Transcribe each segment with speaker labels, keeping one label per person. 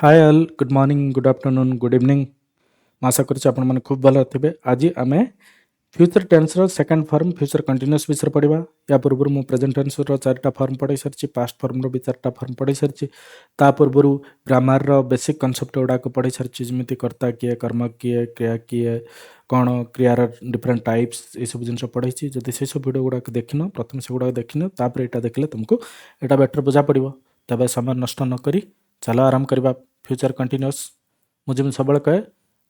Speaker 1: हाय all good morning good afternoon good evening आशा करुच्चे आपण मैंने खूब भल थे। आज आम future tense second form future continuous विषय पढ़ा। या पूर्व मुझे प्रेजेंट टेन्स चार्टा फॉर्म पढ़ाई सारी, पास्ट फॉर्म भी चार्टा फॉर्म पढ़ाई सारी। ता पूर्व ग्रामर बेसिक कनसेप्ट गुड़ाक पढ़ाई सारी, जमी कर्ता किए, कर्म किए, क्रिया किए, कौन क्रियार डिफरेंट टाइप्स ये सब जिन पढ़ाई। जदि से सब वीडियो गुड़ाक देखन, प्रथम से गुड़ाक देखन, तापर यहाँ देखले तुमको यहाँ बेटर बुझा पड़ो। तब समय नष्ट नक चलो आराम करवा। फ्यूचर कंटिन्यूअस मुझे सब कहे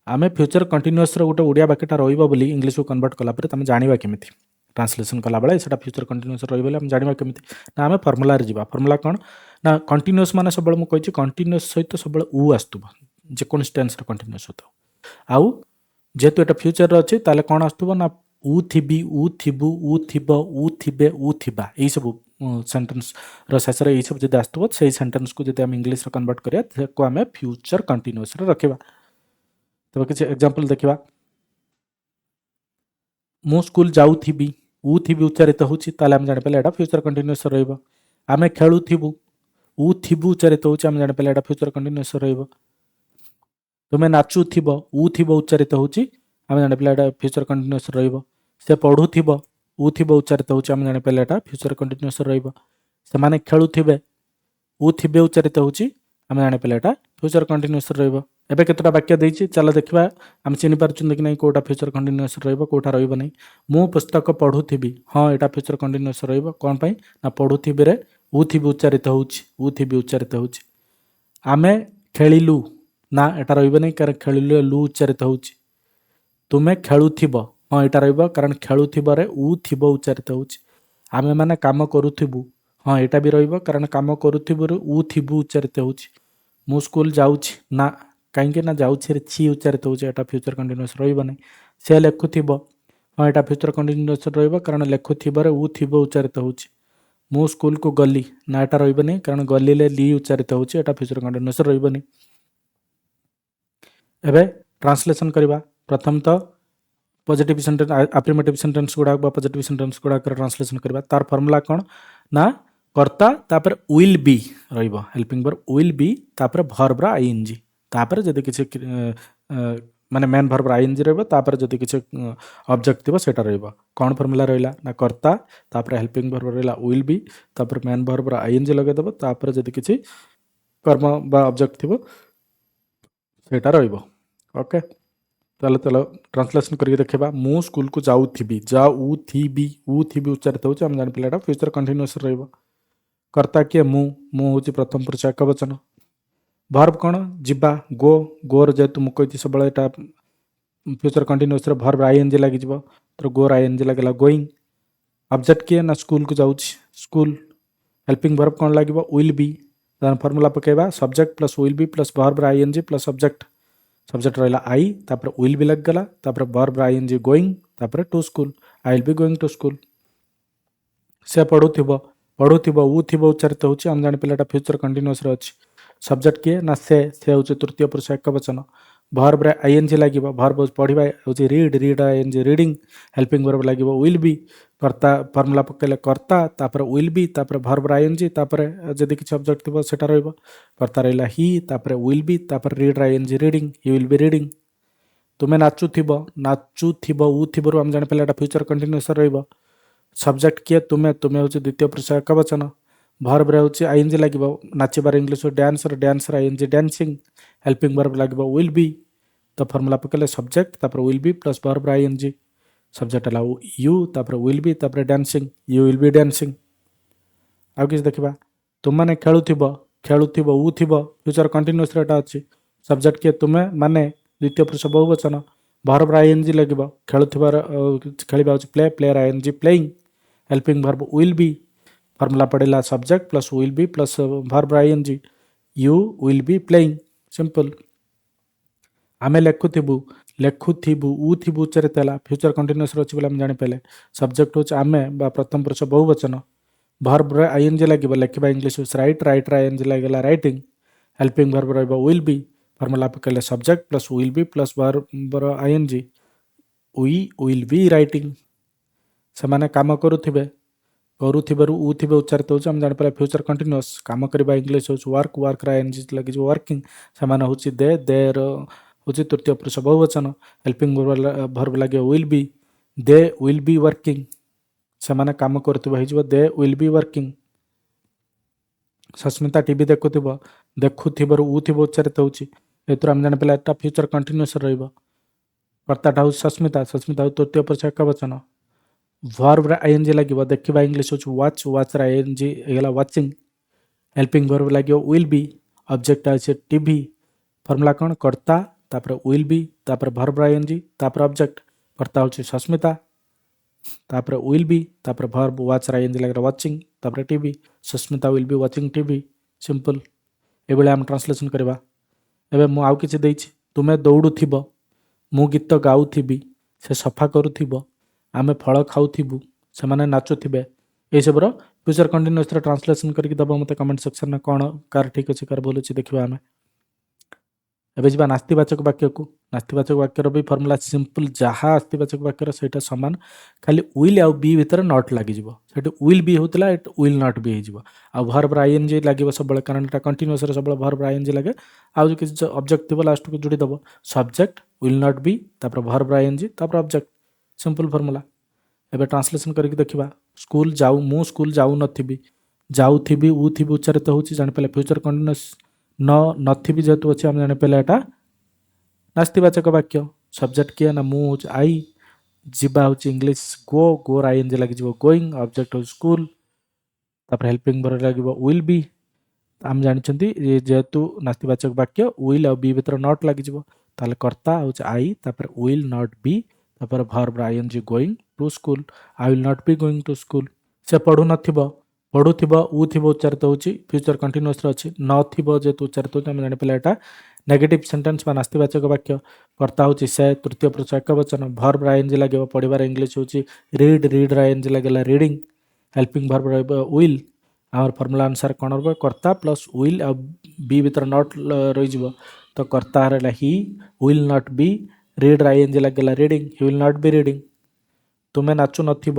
Speaker 1: आम फ्यूचर कंटिन्यूअस गोटे ओडिया बाक्यटा रही इंग्लीश को कन्वर्ट कलापर तुम जाना केमी ट्रांसलेसन कला बेले से फ्यूचर कंटिन्यूअस रही जाना केमी ना आम फर्मुला जा। फर्मुला कौन ना कंटिन्यूअस मान सब मुझे कंटिन्यूअस सहित सब उ आसुव जेको टेन्स कंटिन्यूअस होता। आउ जेहेतु यहाँ फ्यूचर अच्छे ताले कौन आसुव ना उ थिबी, उ थिबु, उ थिब, उ थिबे, उ थिबा यही सब सेंटेंस शेष यही सब जब आसुव से सेंटेंस को जब आम इंग्लीश कन्वर्ट करा आम फ्यूचर कंटिन्यूअस रखा। तब किसी एग्जांपल देखा। मु स्कूल जाऊथी उ थिबी उच्चारित होची ताले हम जानि पले एटा फ्यूचर कंटिन्यूअस रहइबो। आमे खेलुथिबु उ थिबु उच्चारित होची आमे जानि पले एटा फ्यूचर कंटिन्यूअस रहइबो। तुमे नाचुथिबो उ थिबो उच्चारित होची आमे जानि पले एटा फ्यूचर कंटिन्यूअस रहइबो। से पढुथिबो उ थिबो उच्चारित होची आमे जानि पले एटा फ्यूचर कंटिन्यूअस रहइबो। सेमाने खेलुथिबे उ थिबे उच्चारित होची आमे जानि पले एटा फ्यूचर कंटिन्यूअस रहइबो। एबे केतटा वाक्य देछि चलो देखिबा आम चिनि पारुछन कि नै कोटा फ्यूचर कंटिन्यूअस रहइबो कोटा रहइबो नै। मु पुस्तक पढुथिबी हां एटा फ्यूचर कंटिन्यूअस रहइबो कोन पई ना पढुथिबी रे उ थिबी उच्चारित होछि उ थिबी उच्चारित होछि। आमे खेलिलु ना एटा रहइबो नै कारण खेलिलु लु उच्चारित होछि। तुमे खेलुथिबो हां एटा रहइबो कारण खेलुथिबो रे उ थिबो उच्चारित होछि। आमे माने काम करूथिबु हां एटा भी रहइबो कारण काम करूथिबु रे उ थिबु उच्चारित होछि। मु स्कूल जाउछि ना कहीं ना जाऊँ छि उच्चारित होछि एटा फ्यूचर कंटिन्यूअस रहइबो नै। से लेखुथिबो हां एटा फ्यूचर कंटिन्यूअस रहइबो कारण लेखुथिबो रे उ थिबो उच्चारित होछि। मु स्कूल को गली ना एटा रहइबो नै कारण गली ले ली उच्चारित होछि एटा फ्यूचर कंटिन्यूअस रहइबो नै। एबे ट्रांसलेशन करबा। प्रथम तो पॉजिटिव सेंटेंस अफर्मेटिव सेंटेंस गुडा पॉजिटिव सेंटेंस गुडा ट्रांसलेशन करबा। तार फॉर्मूला कौन ना कर्ता तापर विल बी रहइबो हेल्पिंग वर्ब विल बी तापर वर्ब रा आईएनजी तापर जदि किसी माने मेन वर्ब रा आईएनजी रहइबो तापर जदि किसी ऑब्जेक्ट थिबो सेटा रहइबो। कौन फॉर्मूला रहइला ना कर्ता तापर हेल्पिंग वर्ब रहइला विल बी तापर मेन वर्ब रा आईएनजी लगे देबो तापर जदि किसी कर्म बा ऑब्जेक्ट थिबो सेटा रहइबो। ओके चलो चलो ट्रांसलेशन करके देखा। मु स्कूल को जाऊथी जाऊथी उच्चारित होछि हम जानि पिलाटा फ्यूचर कंटिन्यूअस रहइबो। कर्ता किए मु होछि प्रथम पुरुष एकवचन। वर्ब कौन जिबा गो गोर जेतु मु कहिति सबले एटा फ्यूचर कंटिन्यूअस रे वर्ब आईएनजी लागि जिवो तो गोर आईएनजी लागला गोइंग। ऑब्जेक्ट किए ना स्कूल को जाउछि स्कूल। हेल्पिंग वर्ब कौन लागिवो विल बी। तार फार्मूला पकेबा subject plus will be plus verb ING plus subject. Subject रहा आई तापर विल बी लग गला तापर वर्ब आईएनजी गोइंग तापर to school I will be going to school. से पढुथिबो उ थिबो उच्चारित होछि हम जानि पिलाटा फ्यूचर कंटिन्यूअस रे अछि। सब्जेक्ट किए ना से होछि तृतीय पुरुष एकवचन। वर्ब रे आईएनजी लागिवो वर्ब पढिबा होछि read ING reading. Helping verb लागिवो विल बी। कर्ता फॉर्मूला पकेले कर्ता तापर विल बी तापर वर्ब आईएनजी तापर जदि किछि ऑब्जेक्ट थिबो सेटा रहइबो। कर्ता रहइला ही तापर विल बी तापर रीड आईएनजी रीडिंग ही विल बी रीडिंग। तुमे नाचुथिबो उ थिबो हम जानि पले एटा फ्यूचर कंटिन्यूअस रहइबो। सब्जेक्ट किए तुमे होछि द्वितीय पुरुष एकवचन। वर्ब रे होछि आईएनजी लागिवो नाचिबार English dance ING dancing. Helping verb लागिवो विल बी। तो फॉर्मूला पकेले सब्जेक्ट तापर will be plus verb ING. Subject हला यू तापर विल बी तापर dancing you will be dancing. आ किछ देखिबा तुम माने खेलुथिबो उ थिबो फ्यूचर कंटिन्यूअस रे एटा अछि। सब्जेक्ट किए तुमे माने द्वितीय पुरुष बहुवचन। वर्ब आईएनजी लागिवो खेलुथिबार खेलिबा होछि play player ING playing. Helping verb will be. Formula पड़ेला subject plus will be plus verb ING you will be playing simple. आमे लेखुथिबु उ थिबु उच्चारित होला फ्यूचर कंटिन्यूअस रे अछि बोले हम जानि पले। सब्जेक्ट होछि आमे बा प्रथम पुरुष बहुवचन। वर्ब रे आईएनजी लागिवो लेखिबा इंग्लिश राइट रे आईएनजी लागला राइटिंग। हेल्पिंग वर्ब रहइबो विल बी। फॉर्मूला पकेले subject plus will be plus verb ING we will be writing. सेमाने काम करूथिबे କରୁଥିବାରୁ ଉ ଥିବେ ଉଚ୍ଚାରିତ ହେଉଛି ଆମେ ଜାଣିପାରିବା ଫ୍ୟୁଚର କଣ୍ଟିନ୍ୟୁଅସ୍। କାମ କରିବା ଇଂଲିଶ ହେଉଛି ୱାର୍କ, ୱାର୍କର ଆଇଏନଜି ଲାଗିଯିବ ୱାର୍କିଂ। ସେମାନେ ହେଉଛି ଦେର ହେଉଛି ତୃତୀୟ ପୁରୁଷ ବହୁବଚନ। ହେଲ୍ପିଂ ଭର୍ବ ଲାଗିବ will be, they will be working. ସେମାନେ କାମ କରୁଥିବା ହେଇଯିବ ଦେ will be working. Sasmita TV ଦେଖୁଥିବ, ଦେଖୁଥିବାରୁ ଉ ଥିବ ଉଚ୍ଚାରିତ ହେଉଛି। ଏଥିରୁ ଆମେ ଜାଣିପାରିଲା ଏଟା ଫ୍ୟୁଚର କଣ୍ଟିନ୍ୟୁଅସ୍ ରହିବ। କର୍ତ୍ତାଟା ହେଉଛି ସସ୍ମିତା, ସସ୍ମିତା ହେଉଛି ତୃତୀୟ ପୁରୁଷ ଏକବଚନ। ଭର୍ବରେ ଆଇଏନଜି ଲାଗିବ, ଦେଖିବା ଇଂଲିଶ ହେଉଛି ୱାଚ୍, ୱାଚ୍ର ଆଇଏନଜି ହେଇଗଲା ୱାଚିଂ। ହେଲ୍ପିଂ ଭର୍ବ ଲାଗିବ ୱିଲ୍ ବି, ଅବଜେକ୍ଟଟା ଅଛି ଟିଭି। ଫର୍ମୁଲା କ'ଣ? କର୍ତ୍ତା ତାପରେ ୱିଲ୍ ବି ତାପରେ ଭର୍ବର ଆଇଏନଜି ତାପରେ ଅବଜେକ୍ଟ। କର୍ତ୍ତା ହେଉଛି ସସ୍ମିତା, ତାପରେ ୱିଲ୍ ବି ତାପରେ ଭର୍ବ ୱାଚ୍ର ଆଇଏନଜି ଲାଗିଲା ୱାଚିଂ ତାପରେ TV. Sasmita will be watching TV. Simple. ଏଭଳିଆ ଆମେ ଟ୍ରାନ୍ସଲେସନ୍ କରିବା। ଏବେ ମୁଁ ଆଉ କିଛି ଦେଇଛି, ତୁମେ ଦୌଡ଼ୁଥିବ, ମୁଁ ଗୀତ ଗାଉଥିବି, ସେ ସଫା କରୁଥିବ, ଆମେ ଫଳ ଖାଉଥିବୁ, ସେମାନେ ନାଚୁଥିବେ। ଏଇସବୁର ଫ୍ୟୁଚର କଣ୍ଟିନ୍ୟୁଅସ୍ର ଟ୍ରାନ୍ସଲେସନ୍ କରିକି ଦେବ ମୋତେ କମେଣ୍ଟ ସେକ୍ସନରେ କ'ଣ କାହାର ଠିକ୍ ଅଛି କାହାର ଭୁଲ ଅଛି ଦେଖିବା ଆମେ। ଏବେ ଯିବା ନାସ୍ତିବାଚକ ବାକ୍ୟକୁ। ନାସ୍ତିବାଚକ ବାକ୍ୟର ବି ଫର୍ମୁଲା ସିମ୍ପଲ, ଯାହା ଆସ୍ତିବାଚକ ବାକ୍ୟର ସେଇଟା ସମାନ, ଖାଲି ୱିଲ୍ ଆଉ ବି ଭିତରେ ନଟ୍ ଲାଗିଯିବ। ସେଠି ୱିଲ୍ ବି ହେଉଥିଲା, ଏଠି ୱିଲ୍ ନଟ୍ ବି ହେଇଯିବ। ଆଉ ଭର୍ବର ଆଇଏନଜି ଲାଗିବ ସବୁବେଳେ, କାରଣ ଏଟା କଣ୍ଟିନ୍ୟୁଅସ୍ରେ ସବୁବେଳେ ଭର୍ବର ଆଇଏନଜି ଲାଗେ। ଆଉ ଯଦି କିଛି ଅବଜେକ୍ଟ ଥିବ ଲାଷ୍ଟକୁ ଯୋଡ଼ି ଦେବ, ସବଜେକ୍ଟ ୱିଲ୍ ନଟ୍ ବି ତାପରେ ଭର୍ବର ଆଇଏନଜି ତାପରେ ଅବଜେକ୍ଟ। Simple formula. ଏବେ ଟ୍ରାନ୍ସଲେସନ୍ କରିକି ଦେଖିବା। ସ୍କୁଲ ଯାଉ, ମୁଁ ସ୍କୁଲ ଯାଉନଥିବି, ଯାଉଥିବି ଉ ଥିବି ଉଚ୍ଚାରିତ ହେଉଛି, ଜାଣିପାରିଲେ ଫ୍ୟୁଚର କଣ୍ଟିନ୍ୟୁଅସ୍। ନଥିବି ଯେହେତୁ ଅଛି ଆମେ ଜାଣିପାରିଲେ ଏଟା ନାସ୍ତିବାଚକ ବାକ୍ୟ। ସବଜେକ୍ଟ କିଏ ନା ମୁଁ ହେଉଛି ଆଇ, ଯିବା ହେଉଛି ଇଂଲିଶ ଗୋ, ଗୋର ଆଇଏନଜି ଲାଗିଯିବ ଗୋଇଂ, ଅବଜେକ୍ଟ ହେଉଛି ସ୍କୁଲ, ତାପରେ ହେଲ୍ପିଂ ଭର୍ବ ଲାଗିବ ୱିଲ୍ ବି। ଆମେ ଜାଣିଛନ୍ତି ଯେହେତୁ ନାସ୍ତିବାଚକ ବାକ୍ୟ ୱିଲ୍ ଆଉ ବି ଭିତରେ ନଟ୍ ଲାଗିଯିବ, ତାହେଲେ କର୍ତ୍ତା ହେଉଛି ଆଇ ତାପରେ ୱିଲ୍ ନଟ୍ ବି ତାପରେ verb ING going to school. I will not be going to school. ସେ ପଢ଼ୁନଥିବ, ପଢ଼ୁଥିବ ଉ ଥିବ ଉଚ୍ଚାରିତ ହେଉଛି, ଫ୍ୟୁଚର କଣ୍ଟିନ୍ୟୁଅସ୍ରେ ଅଛି। ନଥିବ ଯେହେତୁ ଉଚ୍ଚାରିତ ହେଉଛି ଆମେ ଜାଣିପାରିଲା ଏଟା ନେଗେଟିଭ ସେଣ୍ଟେନ୍ସ ବା ନାସ୍ତିବାଚକ ବାକ୍ୟ। କର୍ତ୍ତା ହେଉଛି ସେ, ତୃତୀୟ ପୁରୁଷ ଏକବଚନ। ଭର୍ବ ଆଇଏନଜି ଲାଗିବ, ପଢ଼ିବାର ଇଂଲିଶ ହେଉଛି ରିଡ୍, ରିଡ୍ର ଆଇଏନଜି ଲାଗିଲା ରିଡ଼ିଂ। ହେଲ୍ପିଂ ଭର୍ବ ରହିବ ୱିଲ୍। ଆମର ଫର୍ମୁଲା ଅନୁସାରେ କ'ଣ ରହିବ? କର୍ତ୍ତା ପ୍ଲସ୍ ୱିଲ୍ ଆଉ ବି ଭିତରେ ନଟ୍ ରହିଯିବ, ତ କର୍ତ୍ତା ହେଲା ହି, ୱିଲ୍ ନଟ୍ ବି, ରିଡ୍ର ଆଇଏନଜି ଲାଗିଲା reading, Hi will not be reading. ତୁମେ ନାଚୁ ନଥିବ,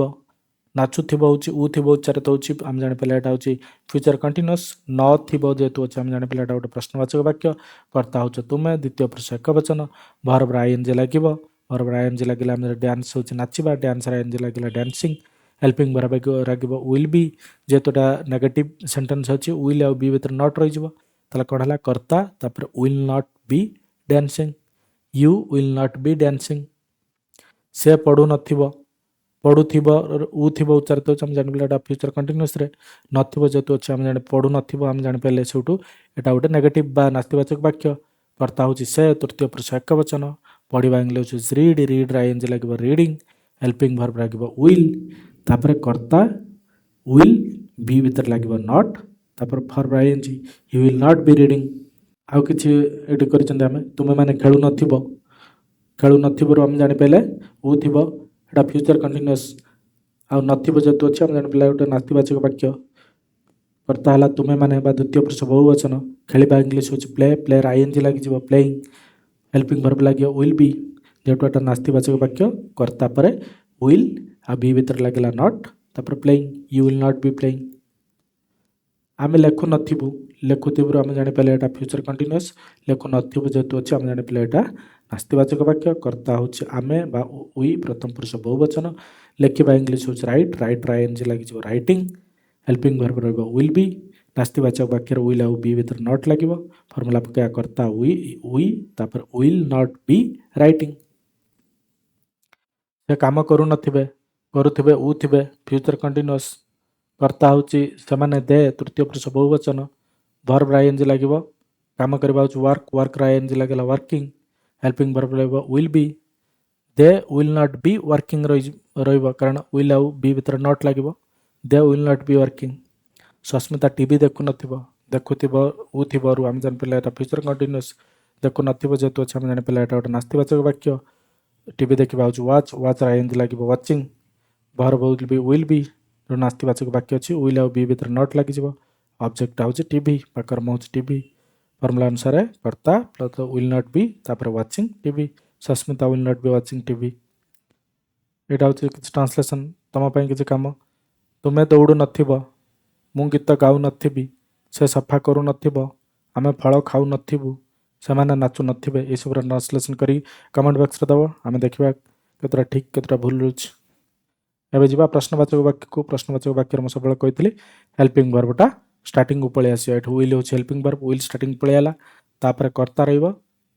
Speaker 1: ନାଚୁଥିବ ହେଉଛି ଉ ଥିବ ଉଚ୍ଚାରିତ ହେଉଛି, ଆମେ ଜାଣିପାରିଲେ ଏଟା ହେଉଛି ଫ୍ୟୁଚର କଣ୍ଟିନ୍ୟୁଅସ୍। ନଥିବ ଯେହେତୁ ଅଛି ଆମେ ଜାଣିପାରିଲେ ଏଟା ଗୋଟେ ପ୍ରଶ୍ନବାଚକ ବାକ୍ୟ। କର୍ତ୍ତା ହେଉଛି ତୁମେ, ଦ୍ୱିତୀୟ ପୁରୁଷ ଏକବଚନ। ଭର୍ବର ଆଇଏନଜି ଲାଗିବ, ଭର୍ବର ଆଇଏନଜି ଲାଗିଲା ଆମର ଡ୍ୟାନ୍ସ ହେଉଛି ନାଚିବା, ଡ୍ୟାନ୍ସର ଆଇଏନଜି ଲାଗିଲା ଡ୍ୟାନ୍ସିଂ। ହେଲ୍ପିଂ ଭର୍ବ ଲାଗିବ ୱିଲ୍ ବି, ଯେହେତୁ ଏଟା ନେଗେଟିଭ ସେଣ୍ଟେନ୍ସ ଅଛି ୱିଲ୍ ଆଉ ବି ଭିତରେ ନଟ୍ ରହିଯିବ, ତାହେଲେ କ'ଣ ହେଲା? କର୍ତ୍ତା ତାପରେ will not be dancing, you will not be dancing. ସେ ପଢ଼ୁନଥିବ, ପଢ଼ୁଥିବ ଉ ଥିବ ଉଚ୍ଚାରିତ ହେଉଛି ଆମେ ଜାଣିପାରିଲେ ଏଟା ଫ୍ୟୁଚର କଣ୍ଟିନ୍ୟୁଅସ୍ରେ। ନଥିବ ଯେହେତୁ ଅଛି ଆମେ ପଢ଼ୁନଥିବ ଆମେ ଜାଣିପାରିଲେ ସେଇଠୁ ଏଟା ଗୋଟେ ନେଗେଟିଭ ବା ନାସ୍ତିବାଚକ ବାକ୍ୟ। କର୍ତ୍ତା ହେଉଛି ସେ, ତୃତୀୟ ପୁରୁଷ ଏକବଚନ। ପଢ଼ିବା ଇଂଲିଶ ହେଉଛି ରିଡ୍, ରିଡ୍ର ଆଇଏନଜି ଲାଗିବ ରିଡ଼ିଂ। ହେଲ୍ପିଂ ଭର୍ବ ଲାଗିବ ୱିଲ୍, ତାପରେ କର୍ତ୍ତା ୱିଲ୍ ବି ଭିତରେ ଲାଗିବ ନଟ୍, ତାପରେ verb ING, he will not be reading. ଆଉ କିଛି ଏଠି କରିଛନ୍ତି ଆମେ, ତୁମେମାନେ ଖେଳୁନଥିବ, ଖେଳୁନଥିବରୁ ଆମେ ଜାଣିପାରିଲେ ଉ ଥିବ, ଏଟା ଫ୍ୟୁଚର କଣ୍ଟିନ୍ୟୁଅସ୍। ଆଉ ନଥିବ ଯେହେତୁ ଅଛି ଆମେ ଜାଣିପାରିଲେ ଗୋଟେ ନାସ୍ତିବାଚକ ବାକ୍ୟ। କର୍ତ୍ତା ହେଲା ତୁମେମାନେ ବା ଦ୍ୱିତୀୟ ପୁରୁଷ ବହୁବଚନ। ଖେଳିବା ଇଂଲିଶ ହେଉଛି ପ୍ଲେ, ପ୍ଲେର ଆଇଏନଜି ଲାଗିଯିବ ପ୍ଲେଇଂ। ହେଲ୍ପିଂ ଭର୍ବ ଲାଗିବ ୱିଲ୍ ବି, ଯେହେତୁ ଏଟା ନାସ୍ତିବାଚକ ବାକ୍ୟ। କର୍ତ୍ତା ପରେ ୱିଲ୍ ଆଉ ବି ଭିତରେ ଲାଗିଲା ନଟ୍, ତାପରେ playing, you will not be playing. ଆମେ ଲେଖୁନଥିବୁ, ଲେଖୁଥିବୁରୁ ଆମେ ଜାଣିପାରିଲେ ଏଟା ଫ୍ୟୁଚର କଣ୍ଟିନ୍ୟୁଅସ୍। ଲେଖୁନଥିବୁ ଯେହେତୁ ଅଛି ଆମେ ଜାଣିପାରିଲେ ଏଟା ନାସ୍ତିବାଚକ ବାକ୍ୟ। କର୍ତ୍ତା ହେଉଛି ଆମେ ବା ୱି, ପ୍ରଥମ ପୁରୁଷ ବହୁବଚନ। ଲେଖିବା ଇଂଲିଶ ହେଉଛି ରାଇଟ୍, ରାଇଟ୍ର ଆଇଏନଜି ଲାଗିଯିବ ରାଇଟିଂ। ହେଲ୍ପିଂ ଭର୍ବ ରହିବ ୱିଲ୍ ବି, ନାସ୍ତିବାଚକ ବାକ୍ୟରେ ୱିଲ୍ ଆଉ ବି ଭିତରେ ନଟ୍ ଲାଗିବ। ଫର୍ମୁଲା ପକାଇବା କର୍ତ୍ତା ୱି ତାପରେ ୱିଲ୍ ନଟ୍ ବି ରାଇଟିଂ। ସେ କାମ କରୁନଥିବେ, କରୁଥିବେ ଉ ଥିବେ, ଫ୍ୟୁଚର କଣ୍ଟିନ୍ୟୁଅସ୍। କର୍ତ୍ତା ହେଉଛି ସେମାନେ ଦେ, ତୃତୀୟ ପୁରୁଷ ବହୁବଚନ। ଭର୍ବ ଆଇଏନଜି ଲାଗିବ, କାମ କରିବା ହେଉଛି ୱାର୍କ, ୱାର୍କର ଆଇଏନଜି ଲାଗିଲା ୱାର୍କିଂ। ହେଲ୍ପିଂ ଭର୍ବ ରହିବ will be, they will not be working ରହିବ, କାରଣ ୱିଲ୍ ଆଉ ବି ଭିତରେ ନଟ୍ ଲାଗିବ, they will not be working. Sasmita TV ଦେଖୁନଥିବ, ଦେଖୁଥିବ ଉ ଥିବରୁ ଆମେ ଜାଣିପାରିଲେ ଏଟା ଫ୍ୟୁଚର କଣ୍ଟିନ୍ୟୁଅସ୍। ଦେଖୁନଥିବ ଯେହେତୁ ଅଛି ଆମେ ଜାଣିପାରିଲେ ଏଟା ଗୋଟେ ନାସ୍ତିବାଚକ ବାକ୍ୟ। ଟିଭି ଦେଖିବା ହେଉଛି ୱାଚ୍, ୱାଚ୍ର ଆଇଏନଜି ଲାଗିବ ୱାଚିଂ। ଭର୍ବ ୱିଲ୍ ବି, ନାସ୍ତିବାଚକ ବାକ୍ୟ ଅଛି ୱିଲ୍ ଆଉ ବି ଭିତରେ ନଟ୍ ଲାଗିଯିବ। ଅବଜେକ୍ଟଟା ହେଉଛି ଟିଭି ବା କର୍ମ ହେଉଛି ଟିଭି। ଫର୍ମୁଲା ଅନୁସାରେ କର୍ତ୍ତା ପ୍ଲସ୍ ୱିଲ୍ ନଟ୍ ବି ତାପରେ watching TV. Sasmita will not B watching TV. ଏଇଟା ହେଉଛି କିଛି ଟ୍ରାନ୍ସଲେସନ୍, ତୁମ ପାଇଁ କିଛି କାମ। ତୁମେ ଦୌଡ଼ୁ ନଥିବ, ମୁଁ ଗୀତ ଗାଉ ନଥିବି, ସେ ସଫା କରୁ ନଥିବ, ଆମେ ଫଳ ଖାଉ ନଥିବୁ, ସେମାନେ ନାଚୁ ନଥିବେ। ଏସବୁର ଟ୍ରାନ୍ସଲେସନ୍ କରି କମେଣ୍ଟ ବକ୍ସରେ ଦେବ। ଆମେ ଦେଖିବା କେତେଟା ଠିକ୍ କେତେଟା ଭୁଲ ରହୁଛି। ଏବେ ଯିବା ପ୍ରଶ୍ନବାଚକ ବାକ୍ୟକୁ। ପ୍ରଶ୍ନବାଚକ ବାକ୍ୟରେ ମୁଁ ସବୁବେଳେ କହିଥିଲି ହେଲ୍ପିଂ ଭର୍ବଟା ଷ୍ଟାର୍ଟିଂକୁ ପଳେଇ ଆସିବ। ଏଠୁ ୱିଲ୍ ହେଉଛି ହେଲ୍ପିଂ ଭର୍ବ, ୱିଲ୍ ଷ୍ଟାର୍ଟିଂ ପଳେଇ ଆଲା, ତାପରେ କର୍ତ୍ତା ରହିବ,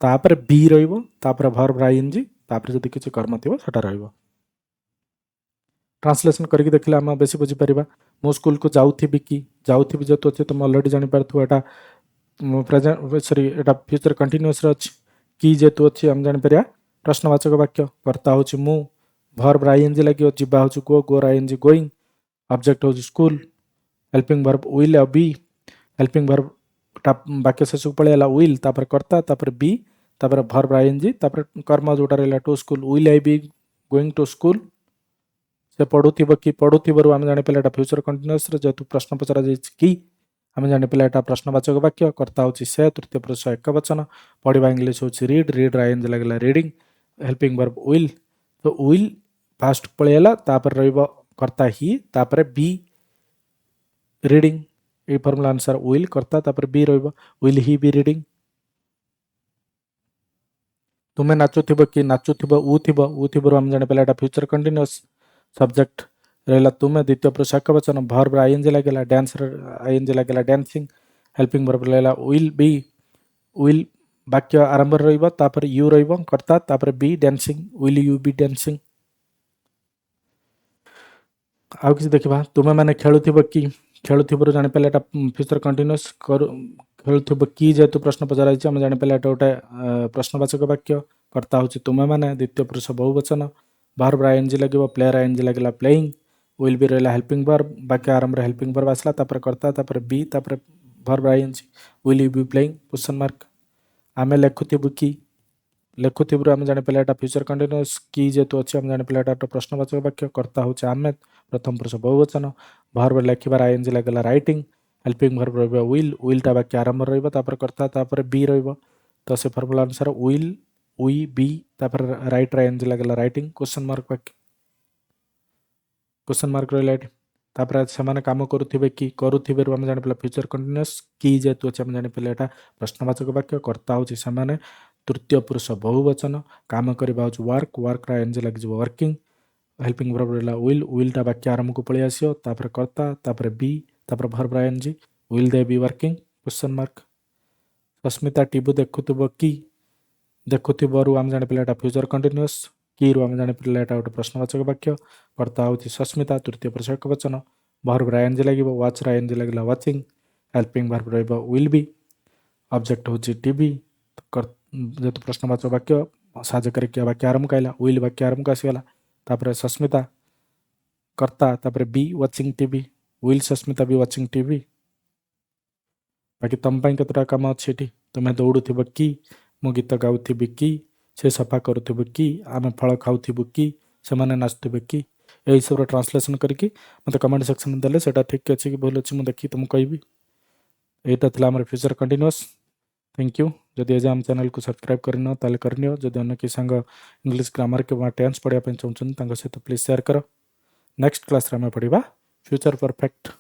Speaker 1: ତାପରେ ବି ରହିବ, ତାପରେ ଭର୍ବ ଆଇଏନଜି, ତାପରେ ଯଦି କିଛି କର୍ମ ଥିବ ସେଟା ରହିବ। ट्रांसलेशन करके देखले आम बेसी बुझीपर। मो स्कूल को जाऊथी कि जाऊथी जो अच्छे तुम अलरेडी जापार एटा प्रेजेंट सॉरी एटा फ्यूचर कंटिन्यूअस अच्छी कि जेतु अच्छी आम जापर प्रश्नवाचक वाक्य। कर्ता हूँ मु, भर्ब आईएनजी लगे, जीवा हूँ गो, गोर आईएनजी गोइंग, ऑब्जेक्ट हूँ स्कूल, हेल्पिंग भर्ब विल आ बी, हेल्पिंग भर्ब वाक्य शेष को पलैला विल, तापर कर्ता, तापर बी, तापर भर्ब आईएनजी, तापर कर्म जोटा रहा to school, will I be going to school. से पढ़ुथिब कि पढ़ुथिबरु आम जाने पेला फ्यूचर कंटिन्यूअस जेहेतु प्रश्न पचरा कि आम जाने पेला प्रश्नवाचक वाक्य। कर्ता होची से, तृतीय पुरुष एक वचन, पढ़ा इंग्लीश होची रीड, रीड आईएनजी लगला रीडिंग, हेल्पिंग वर्ब विल, तो विल फास्ट पळेला, तापर रहइबो कर्ता ही, तापर बी रीडिंग, ए फॉर्मूला अनुसार विल कर्ता, तापर बी रहइबो विल ही बी रीडिंग। तुमे नाचुथिब कि नाचुथिब उ थिबरु आम जाने पेला फ्यूचर कंटिन्यूअस, सब्जेक्ट रहा तुमे, द्वितीय पुरुष एक वचन, भर्ब आईएनजी लगेला, डांस आईएनजी लगेला डांसिंग, हेल्पिंग वर्ब रहा विल बी, विल वाक्य आरंभ रहिबो, तापर यू रहिबो कर्ता, तापर B dancing, will you B dancing. आउ किसी देखा तुमे मैंने खेलुथिब कि खेलुथिबरु जानि पेला एटा फ्यूचर कंटिन्यूअस खेलुथिब कि जेहेतु प्रश्न पचरा आम जानि पेला एटा गोटे प्रश्नवाचक वाक्य। कर्ता हूँ तुमे मैंने, द्वितीय पुरुष बहुवचन, भर्ब आईएनजी लगे, प्लेयर आईएनजी लगेला प्लेइंग, विल बी रहा हेल्पिंग वर्ब, वाक्य आरंभ हेल्पिंग वर्ब आसला, तापर कर्ता, तापर बी, तापर verb ING, will you be playing question mark. आमे लेखुथिबु कि लेखुथिबरु आम जानि पेला एटा फ्यूचर कंटिन्यूअस, कि जेहेतु अच्छे आम जानि पेला एटा प्रश्नवाचक वाक्य। कर्ता हूँ आमे, प्रथम पुरुष बहुवचन, भर्ब लेखिबार आईएनजी लगेला राइटिंग, हेल्पिंग भर्ब रहिबो विल टा वाक्य आरंभ रहिबो, तापर कर्ता, तापर बी रहिबो, तो से फॉर्मूला अनुसार विल वी बी, तापर राइट आईएनजी लगेला राइटिंग क्वेश्चन मार्क वाक्य। क्वेश्चन मार्क रहा तापर से काम करुथिबे कि करुथिबेरु आम जानि पेला फ्यूचर कंटिन्यूअस, कि जेहेतु अच्छे आम जानि पेला एटा प्रश्नवाचक वाक्य। कर्ता हूँ से, तृतीय पुरुष बहुवचन, काम करबा हूँ वर्क, वर्क आईएनजी लगे वर्किंग, हेल्पिंग वर्ब रहा विल टा वाक्य आरंभ को पलि आसियो, तापर कर्ता, तापर बी, तापर verb ING, will they be working question mark. Sasmita TV देखुथिब कि देखुथिबरु आम जानि पेला एटा फ्यूचर कंटिन्यूअस, कि रु आम जानि पेला एटा गोटे प्रश्नवाचक वाक्य। कर्ता हूँ सस्मिता, तृतीय पुरुष एक वचन, भर्ब आईएनजी लगे, वाच आईएनजी लगेला वाचिंग, हेल्पिंग भर्ब रहिबो विल बी, ऑब्जेक्ट हूँ टीवी, जेहेतु प्रश्नवाचक वाक्य साहाय्य करके वाक्य आरंभ आइला, विल वाक्य आरंभ आसीगला, तापर सस्मिता कर्ता, तापर be watching TV, will Sasmita be watching TV. बाकी तुम केतटा काम अच्छे, तुम्हें दौड़ुथिब कि, मु गीत गाउथिबि कि, से सफा करुथिबु कि, आमे फल खाउथिबु कि, सेमाने नाचुथिबे कि, यही सब ट्रांसलेशन करके मत कमेंट सेक्शन में देले सेटा ठीक अच्छे कि भूल अच्छे मुझे देखी तुमको कहबी। यहीटा था आम फ्यूचर कंटिन्यूअस। Thank you. जदि आज आम चैनल को सब्सक्राइब करन ताले करनियो, जदि अन्य कि सांग इंग्लिश ग्रामर के टेंस पढ़ाई चाहते सहित प्लीज शेयर कर। नेक्स्ट क्लास रे आम पढ़ा फ्यूचर परफेक्ट।